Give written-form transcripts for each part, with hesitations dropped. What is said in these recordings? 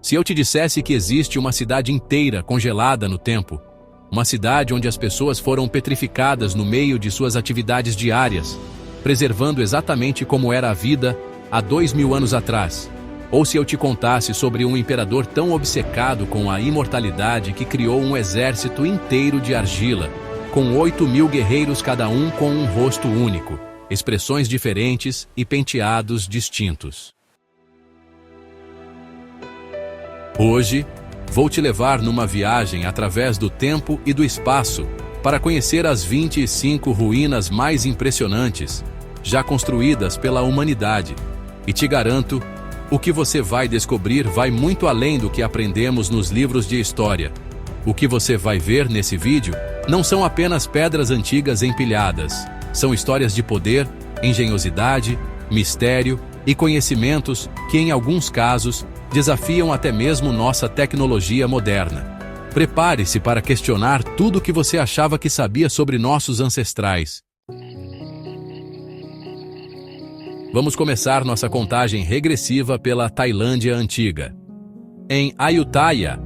Se eu te dissesse que existe uma cidade inteira congelada no tempo, uma cidade onde as pessoas foram petrificadas no meio de suas atividades diárias, preservando exatamente como era a vida há 2000 anos atrás, ou se eu te contasse sobre um imperador tão obcecado com a imortalidade que criou um exército inteiro de argila, com 8.000 guerreiros cada um com um rosto único, expressões diferentes e penteados distintos. Hoje, vou te levar numa viagem através do tempo e do espaço para conhecer as 25 ruínas mais impressionantes já construídas pela humanidade. E te garanto, o que você vai descobrir vai muito além do que aprendemos nos livros de história. O que você vai ver nesse vídeo não são apenas pedras antigas empilhadas, são histórias de poder, engenhosidade, mistério e conhecimentos que, em alguns casos, desafiam até mesmo nossa tecnologia moderna. Prepare-se para questionar tudo o que você achava que sabia sobre nossos ancestrais. Vamos começar nossa contagem regressiva pela Tailândia Antiga. Em Ayutthaya,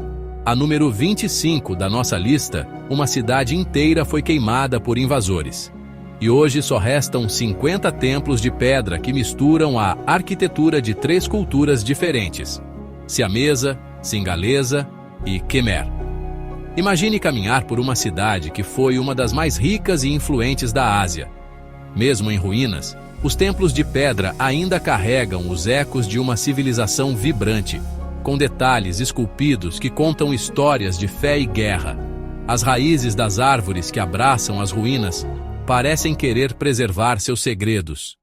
a número 25 da nossa lista, uma cidade inteira foi queimada por invasores. E hoje só restam 50 templos de pedra que misturam a arquitetura de 3 culturas diferentes: siamesa, singalesa e Khmer. Imagine caminhar por uma cidade que foi uma das mais ricas e influentes da Ásia. Mesmo em ruínas, os templos de pedra ainda carregam os ecos de uma civilização vibrante, com detalhes esculpidos que contam histórias de fé e guerra. As raízes das árvores que abraçam as ruínas parecem querer preservar seus segredos.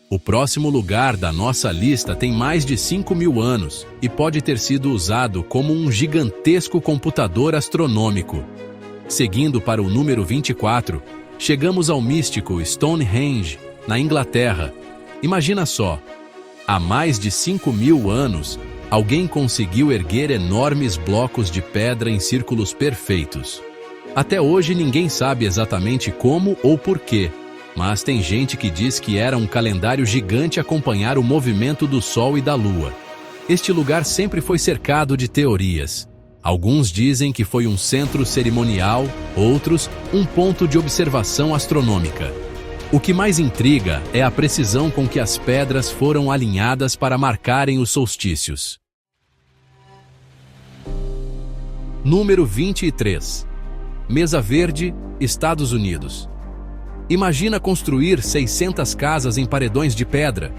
O próximo lugar da nossa lista tem mais de 5.000 anos e pode ter sido usado como um gigantesco computador astronômico. Seguindo para o número 24, chegamos ao místico Stonehenge, na Inglaterra. Imagina só, há mais de 5.000 anos, alguém conseguiu erguer enormes blocos de pedra em círculos perfeitos. Até hoje ninguém sabe exatamente como ou porquê, mas tem gente que diz que era um calendário gigante acompanhar o movimento do Sol e da Lua. Este lugar sempre foi cercado de teorias. Alguns dizem que foi um centro cerimonial, outros, um ponto de observação astronômica. O que mais intriga é a precisão com que as pedras foram alinhadas para marcarem os solstícios. Número 23. Mesa Verde, Estados Unidos. Imagina construir 600 casas em paredões de pedra.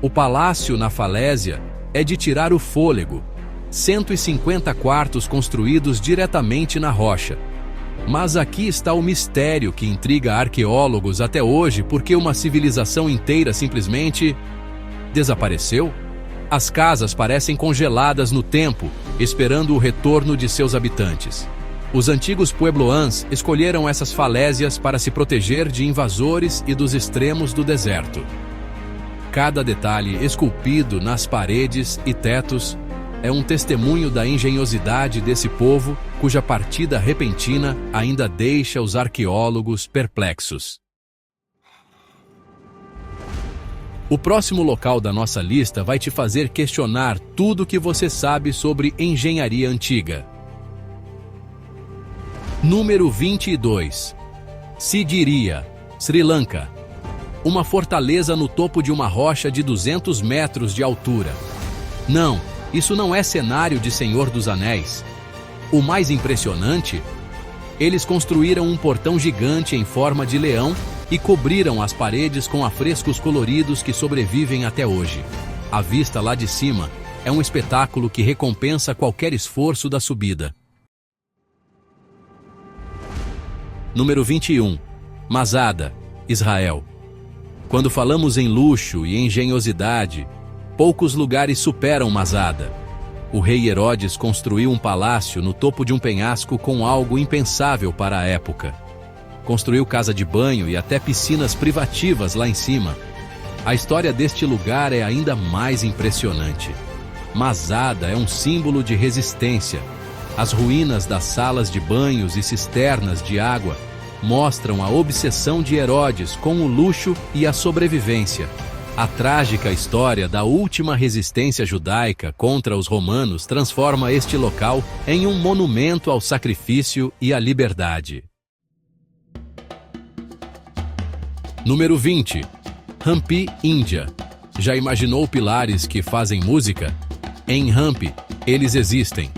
O palácio na falésia é de tirar o fôlego. 150 quartos construídos diretamente na rocha. Mas aqui está o mistério que intriga arqueólogos até hoje, porque uma civilização inteira simplesmente desapareceu. As casas parecem congeladas no tempo, esperando o retorno de seus habitantes. Os antigos puebloans escolheram essas falésias para se proteger de invasores e dos extremos do deserto. Cada detalhe esculpido nas paredes e tetos é um testemunho da engenhosidade desse povo, cuja partida repentina ainda deixa os arqueólogos perplexos. O próximo local da nossa lista vai te fazer questionar tudo o que você sabe sobre engenharia antiga. Número 22. Sigiriya, Sri Lanka. Uma fortaleza no topo de uma rocha de 200 metros de altura. Não, isso não é cenário de Senhor dos Anéis. O mais impressionante, eles construíram um portão gigante em forma de leão e cobriram as paredes com afrescos coloridos que sobrevivem até hoje. A vista lá de cima é um espetáculo que recompensa qualquer esforço da subida. Número 21. Masada, Israel. Quando falamos em luxo e engenhosidade, poucos lugares superam Masada. O rei Herodes construiu um palácio no topo de um penhasco com algo impensável para a época. Construiu casa de banho e até piscinas privativas lá em cima. A história deste lugar é ainda mais impressionante. Masada é um símbolo de resistência. As ruínas das salas de banhos e cisternas de água mostram a obsessão de Herodes com o luxo e a sobrevivência. A trágica história da última resistência judaica contra os romanos transforma este local em um monumento ao sacrifício e à liberdade. Número 20. Hampi, Índia. Já imaginou pilares que fazem música? Em Hampi, eles existem.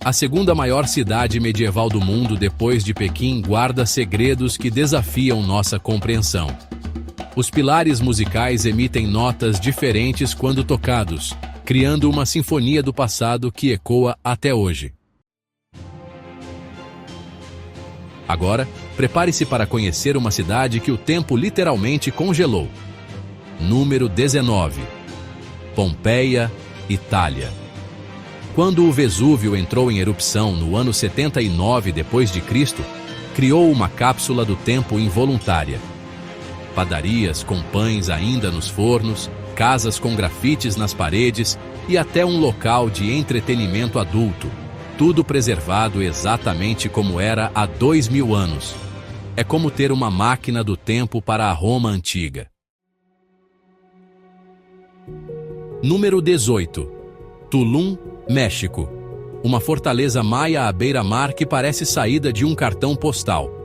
A segunda maior cidade medieval do mundo depois de Pequim guarda segredos que desafiam nossa compreensão. Os pilares musicais emitem notas diferentes quando tocados, criando uma sinfonia do passado que ecoa até hoje. Agora, prepare-se para conhecer uma cidade que o tempo literalmente congelou. Número 19. Pompeia, Itália. Quando o Vesúvio entrou em erupção no ano 79 d.C., criou uma cápsula do tempo involuntária. Padarias com pães ainda nos fornos, casas com grafites nas paredes e até um local de entretenimento adulto, tudo preservado exatamente como era há 2000 anos. É como ter uma máquina do tempo para a Roma antiga. Número 18. Tulum, México. Uma fortaleza maia à beira-mar que parece saída de um cartão postal.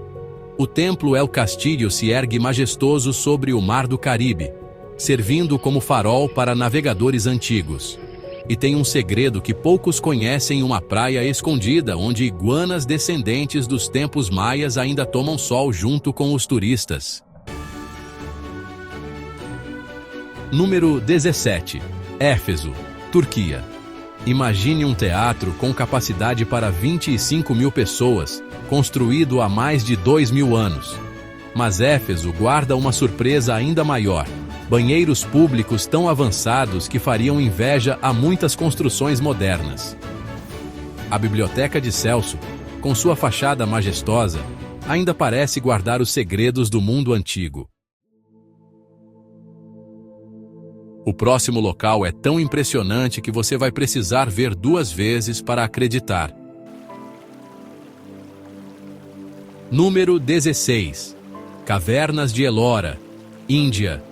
O templo El Castillo se ergue majestoso sobre o Mar do Caribe, servindo como farol para navegadores antigos. E tem um segredo que poucos conhecem: uma praia escondida onde iguanas descendentes dos tempos maias ainda tomam sol junto com os turistas. Número 17. Éfeso, Turquia. Imagine um teatro com capacidade para 25 mil pessoas, construído há mais de 2000 anos. Mas Éfeso guarda uma surpresa ainda maior: banheiros públicos tão avançados que fariam inveja a muitas construções modernas. A Biblioteca de Celso, com sua fachada majestosa, ainda parece guardar os segredos do mundo antigo. O próximo local é tão impressionante que você vai precisar ver 2 vezes para acreditar. Número 16. Cavernas de Ellora, Índia.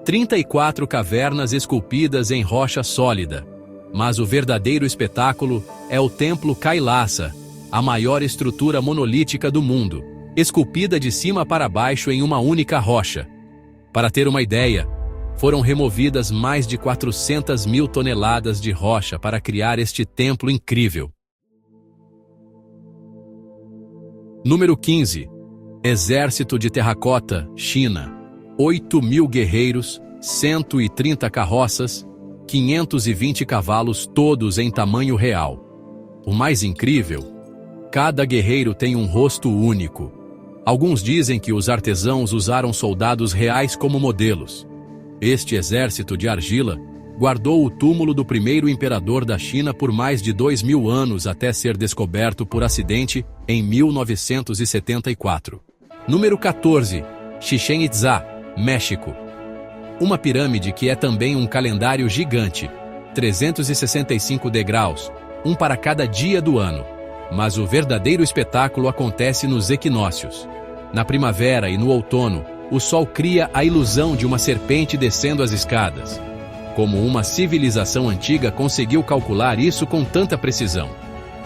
34 cavernas esculpidas em rocha sólida. Mas o verdadeiro espetáculo é o Templo Kailasa, a maior estrutura monolítica do mundo, esculpida de cima para baixo em uma única rocha. Para ter uma ideia, foram removidas mais de 400 mil toneladas de rocha para criar este templo incrível. Número 15. Exército de Terracota, China. 8.000 guerreiros, 130 carroças, 520 cavalos, todos em tamanho real. O mais incrível: cada guerreiro tem um rosto único. Alguns dizem que os artesãos usaram soldados reais como modelos. Este exército de argila guardou o túmulo do primeiro imperador da China por mais de 2000 anos até ser descoberto por acidente em 1974. Número 14. Chichén Itzá, México. Uma pirâmide que é também um calendário gigante, 365 degraus, um para cada dia do ano. Mas o verdadeiro espetáculo acontece nos equinócios. Na primavera e no outono, o sol cria a ilusão de uma serpente descendo as escadas. Como uma civilização antiga conseguiu calcular isso com tanta precisão?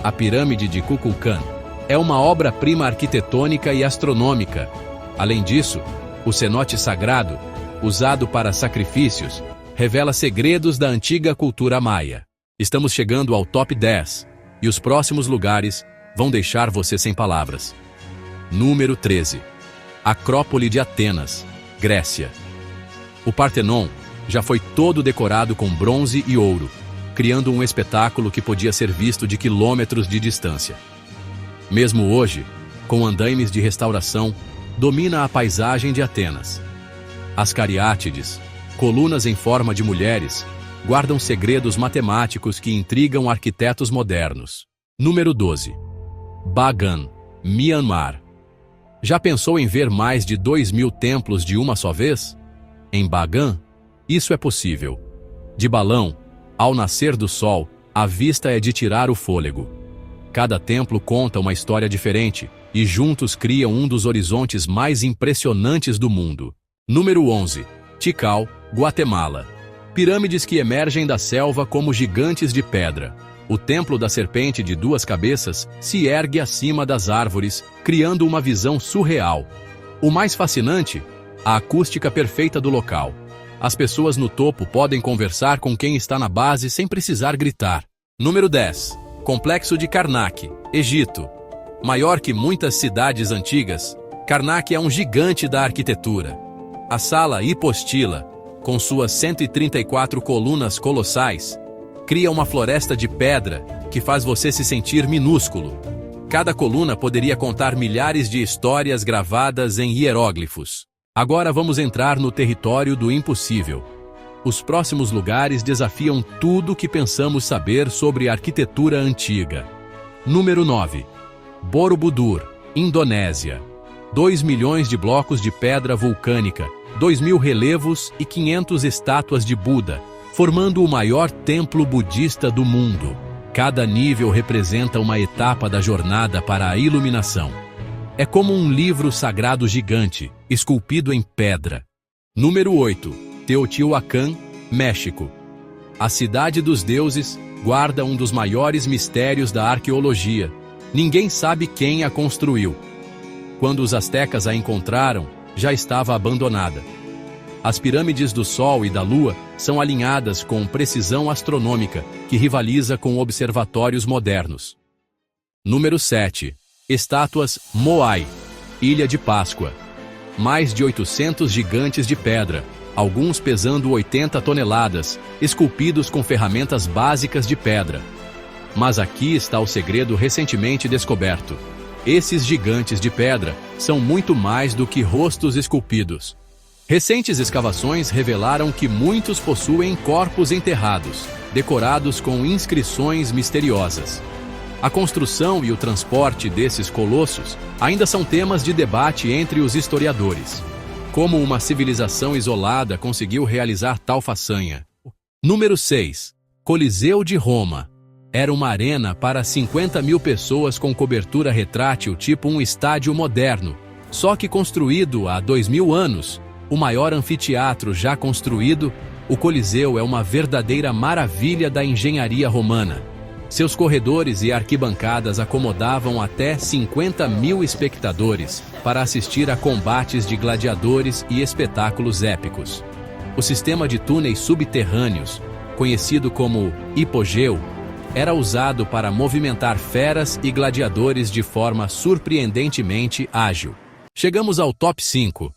A pirâmide de Kukulkan é uma obra-prima arquitetônica e astronômica. Além disso, o cenote sagrado, usado para sacrifícios, revela segredos da antiga cultura maia. Estamos chegando ao top 10, e os próximos lugares vão deixar você sem palavras. Número 13. Acrópole de Atenas, Grécia. O Partenon já foi todo decorado com bronze e ouro, criando um espetáculo que podia ser visto de quilômetros de distância. Mesmo hoje, com andaimes de restauração, domina a paisagem de Atenas. As cariátides, colunas em forma de mulheres, guardam segredos matemáticos que intrigam arquitetos modernos. Número 12. Bagan, Myanmar. Já pensou em ver mais de 2000 templos de uma só vez? Em Bagan, isso é possível. De balão, ao nascer do sol, a vista é de tirar o fôlego. Cada templo conta uma história diferente, e juntos criam um dos horizontes mais impressionantes do mundo. Número 11. Tikal, Guatemala. Pirâmides que emergem da selva como gigantes de pedra. O templo da serpente de duas cabeças se ergue acima das árvores, criando uma visão surreal. O mais fascinante? A acústica perfeita do local. As pessoas no topo podem conversar com quem está na base sem precisar gritar. Número 10. Complexo de Karnak, Egito. Maior que muitas cidades antigas, Karnak é um gigante da arquitetura. A sala hipostila, com suas 134 colunas colossais, cria uma floresta de pedra que faz você se sentir minúsculo. Cada coluna poderia contar milhares de histórias gravadas em hieróglifos. Agora vamos entrar no território do impossível. Os próximos lugares desafiam tudo que pensamos saber sobre arquitetura antiga. Número 9. Borobudur, Indonésia. 2 milhões de blocos de pedra vulcânica, 2.000 relevos e 500 estátuas de Buda, formando o maior templo budista do mundo. Cada nível representa uma etapa da jornada para a iluminação. É como um livro sagrado gigante, esculpido em pedra. Número 8. Teotihuacan, México. A cidade dos deuses guarda um dos maiores mistérios da arqueologia. Ninguém sabe quem a construiu. Quando os astecas a encontraram, já estava abandonada. As pirâmides do Sol e da Lua são alinhadas com precisão astronômica, que rivaliza com observatórios modernos. Número 7. Estátuas Moai, Ilha de Páscoa. Mais de 800 gigantes de pedra, alguns pesando 80 toneladas, esculpidos com ferramentas básicas de pedra. Mas aqui está o segredo recentemente descoberto. Esses gigantes de pedra são muito mais do que rostos esculpidos. Recentes escavações revelaram que muitos possuem corpos enterrados, decorados com inscrições misteriosas. A construção e o transporte desses colossos ainda são temas de debate entre os historiadores. Como uma civilização isolada conseguiu realizar tal façanha? Número 6. Coliseu de Roma. Era uma arena para 50.000 pessoas com cobertura retrátil tipo um estádio moderno, só que construído há 2.000 anos. O maior anfiteatro já construído, o Coliseu é uma verdadeira maravilha da engenharia romana. Seus corredores e arquibancadas acomodavam até 50.000 espectadores para assistir a combates de gladiadores e espetáculos épicos. O sistema de túneis subterrâneos, conhecido como hipogeu, era usado para movimentar feras e gladiadores de forma surpreendentemente ágil. Chegamos ao top 5.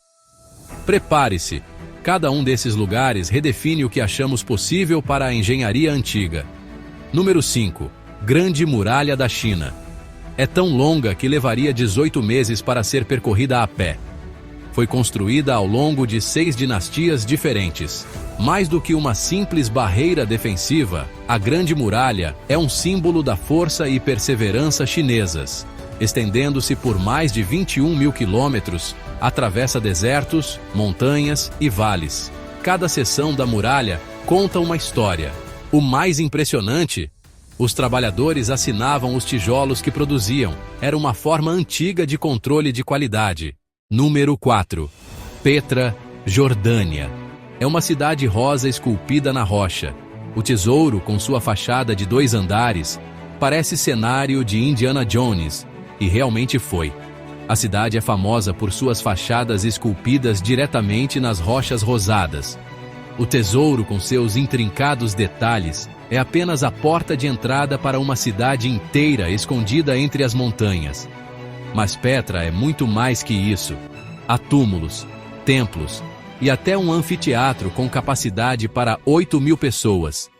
Prepare-se, cada um desses lugares redefine o que achamos possível para a engenharia antiga. Número 5. Grande Muralha da China. É tão longa que levaria 18 meses para ser percorrida a pé. Foi construída ao longo de 6 dinastias diferentes. Mais do que uma simples barreira defensiva, a Grande Muralha é um símbolo da força e perseverança chinesas. Estendendo-se por mais de 21.000 quilômetros, atravessa desertos, montanhas e vales. Cada seção da muralha conta uma história. O mais impressionante? Os trabalhadores assinavam os tijolos que produziam. Era uma forma antiga de controle de qualidade. Número 4. Petra, Jordânia. É uma cidade rosa esculpida na rocha. O tesouro, com sua fachada de 2 andares, parece cenário de Indiana Jones, e realmente foi. A cidade é famosa por suas fachadas esculpidas diretamente nas rochas rosadas. O tesouro, com seus intrincados detalhes, é apenas a porta de entrada para uma cidade inteira escondida entre as montanhas. Mas Petra é muito mais que isso. Há túmulos, templos e até um anfiteatro com capacidade para 8.000 pessoas.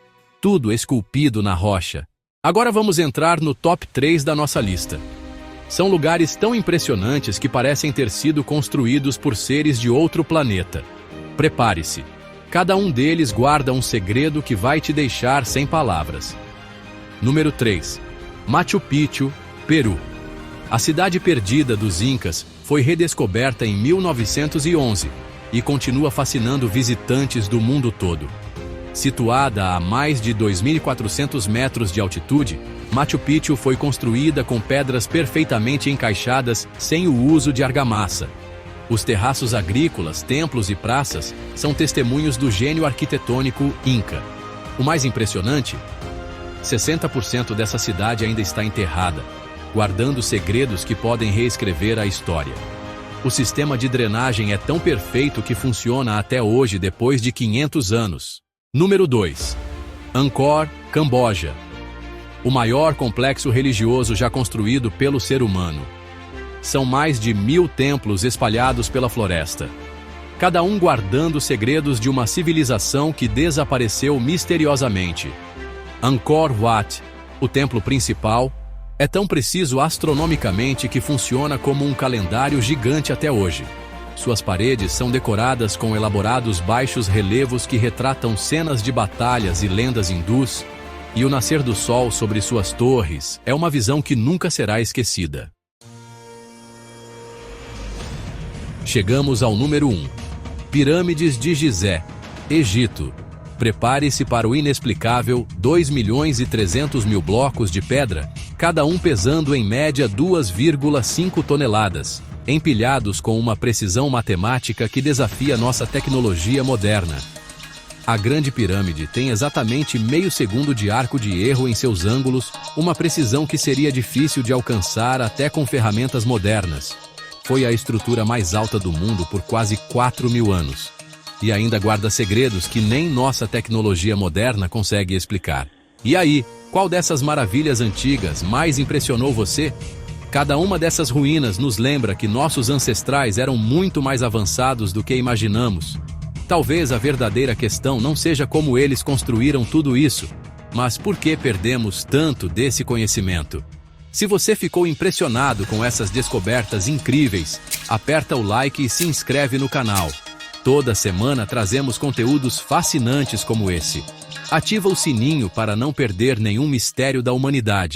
Tudo esculpido na rocha. Agora vamos entrar no top 3 da nossa lista. São lugares tão impressionantes que parecem ter sido construídos por seres de outro planeta. Prepare-se. Cada um deles guarda um segredo que vai te deixar sem palavras. Número 3. Machu Picchu, Peru. A cidade perdida dos Incas foi redescoberta em 1911 e continua fascinando visitantes do mundo todo. Situada a mais de 2.400 metros de altitude, Machu Picchu foi construída com pedras perfeitamente encaixadas sem o uso de argamassa. Os terraços agrícolas, templos e praças são testemunhos do gênio arquitetônico Inca. O mais impressionante, 60% dessa cidade ainda está enterrada, guardando segredos que podem reescrever a história. O sistema de drenagem é tão perfeito que funciona até hoje depois de 500 anos. Número 2. Angkor, Camboja. O maior complexo religioso já construído pelo ser humano. São mais de 1000 templos espalhados pela floresta, cada um guardando segredos de uma civilização que desapareceu misteriosamente. Angkor Wat, o templo principal, é tão preciso astronomicamente que funciona como um calendário gigante até hoje. Suas paredes são decoradas com elaborados baixos relevos que retratam cenas de batalhas e lendas hindus, e o nascer do sol sobre suas torres é uma visão que nunca será esquecida. Chegamos ao número 1. Pirâmides de Gizé, Egito. Prepare-se para o inexplicável: 2.300.000 blocos de pedra, cada um pesando em média 2,5 toneladas, empilhados com uma precisão matemática que desafia nossa tecnologia moderna. A Grande Pirâmide tem exatamente meio segundo de arco de erro em seus ângulos, uma precisão que seria difícil de alcançar até com ferramentas modernas. Foi a estrutura mais alta do mundo por quase 4.000 anos. E ainda guarda segredos que nem nossa tecnologia moderna consegue explicar. E aí, qual dessas maravilhas antigas mais impressionou você? Cada uma dessas ruínas nos lembra que nossos ancestrais eram muito mais avançados do que imaginamos. Talvez a verdadeira questão não seja como eles construíram tudo isso, mas por que perdemos tanto desse conhecimento? Se você ficou impressionado com essas descobertas incríveis, aperta o like e se inscreve no canal. Toda semana trazemos conteúdos fascinantes como esse. Ativa o sininho para não perder nenhum mistério da humanidade.